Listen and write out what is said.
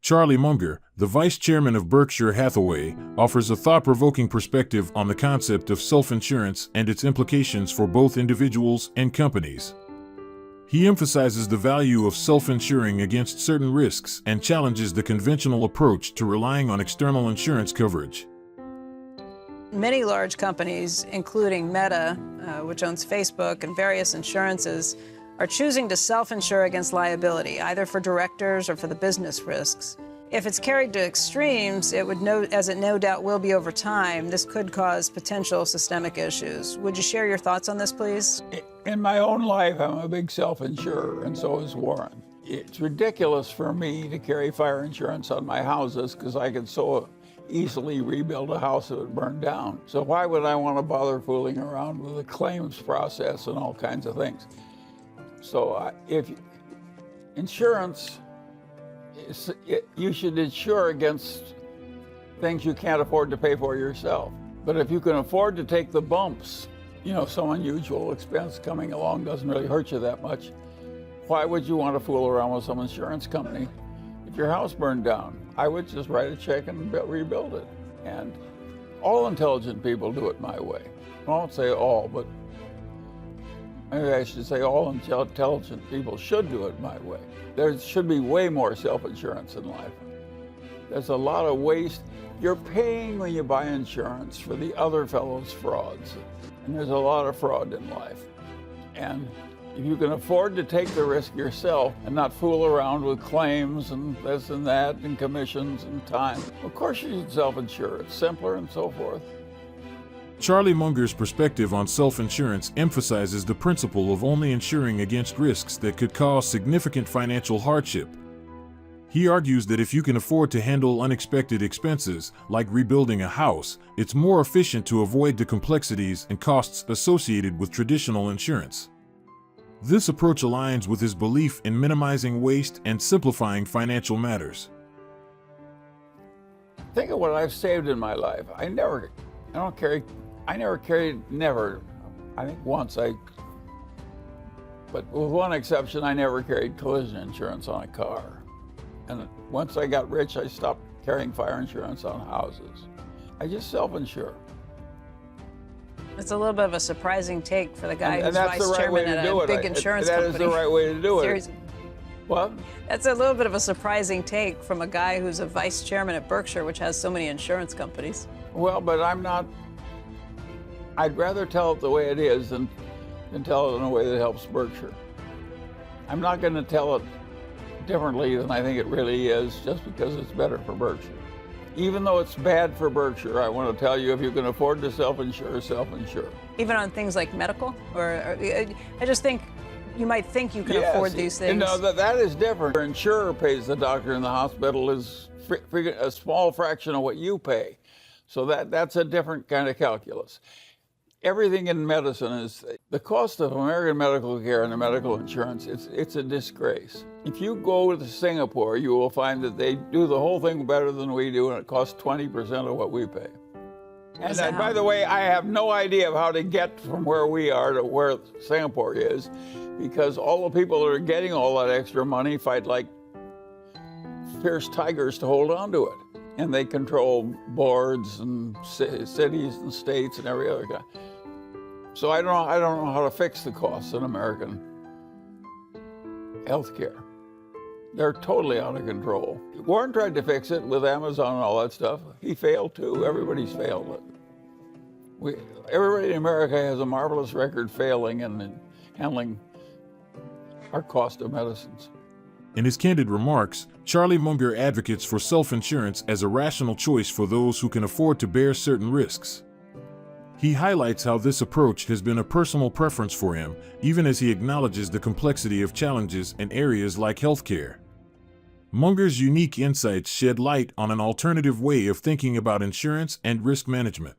Charlie Munger, the vice chairman of Berkshire Hathaway, offers a thought-provoking perspective on the concept of self-insurance and its implications for both individuals and companies. He emphasizes the value of self-insuring against certain risks and challenges the conventional approach to relying on external insurance coverage. Many large companies, including Meta, which owns Facebook, and various insurances, are choosing to self-insure against liability, either for directors or for the business risks. If it's carried to extremes, as it no doubt will be over time, this could cause potential systemic issues. Would you share your thoughts on this, please? In my own life, I'm a big self-insurer, and so is Warren. It's ridiculous for me to carry fire insurance on my houses because I could so easily rebuild a house if it burned down. So why would I want to bother fooling around with the claims process and all kinds of things? So if insurance, you should insure against things you can't afford to pay for yourself. But if you can afford to take the bumps, some unusual expense coming along doesn't really hurt you that much, why would you want to fool around with some insurance company? If your house burned down, I would just write a check and rebuild it. And all intelligent people do it my way. I won't say all, but maybe I should say all intelligent people should do it my way. There should be way more self-insurance in life. There's a lot of waste. You're paying when you buy insurance for the other fellow's frauds. And there's a lot of fraud in life. And if you can afford to take the risk yourself and not fool around with claims and this and that and commissions and time, of course you should self-insure. It's simpler and so forth. Charlie Munger's perspective on self-insurance emphasizes the principle of only insuring against risks that could cause significant financial hardship. He argues that if you can afford to handle unexpected expenses, like rebuilding a house, it's more efficient to avoid the complexities and costs associated with traditional insurance. This approach aligns with his belief in minimizing waste and simplifying financial matters. Think of what I've saved in my life. I never carried, I think once but with one exception, I never carried collision insurance on a car. And once I got rich, I stopped carrying fire insurance on houses. I just self-insure. It's a little bit of a surprising take for the guy who's that's vice the right chairman way to at do a it. big insurance company. That is the right way to do it. Seriously. What? That's a little bit of a surprising take from a guy who's a vice chairman at Berkshire, which has so many insurance companies. Well, but I'd rather tell it the way it is than tell it in a way that helps Berkshire. I'm not going to tell it differently than I think it really is just because it's better for Berkshire. Even though it's bad for Berkshire, I want to tell you, if you can afford to self-insure, self-insure. Even on things like medical? I just think you might think you can afford these things. No, that is different. Your insurer pays the doctor in the hospital is a small fraction of what you pay. So that's a different kind of calculus. Everything in medicine is, the cost of American medical care and the medical insurance, it's a disgrace. If you go to Singapore, you will find that they do the whole thing better than we do, and it costs 20% of what we pay. And by the way, I have no idea of how to get from where we are to where Singapore is, because all the people that are getting all that extra money fight like fierce tigers to hold on to it. And they control boards and cities and states and every other guy. So I don't know how to fix the costs in American healthcare. They're totally out of control. Warren tried to fix it with Amazon and all that stuff. He failed too. Everybody's failed it. Everybody in America has a marvelous record failing in handling our cost of medicines. In his candid remarks, Charlie Munger advocates for self-insurance as a rational choice for those who can afford to bear certain risks. He highlights how this approach has been a personal preference for him, even as he acknowledges the complexity of challenges in areas like healthcare. Munger's unique insights shed light on an alternative way of thinking about insurance and risk management.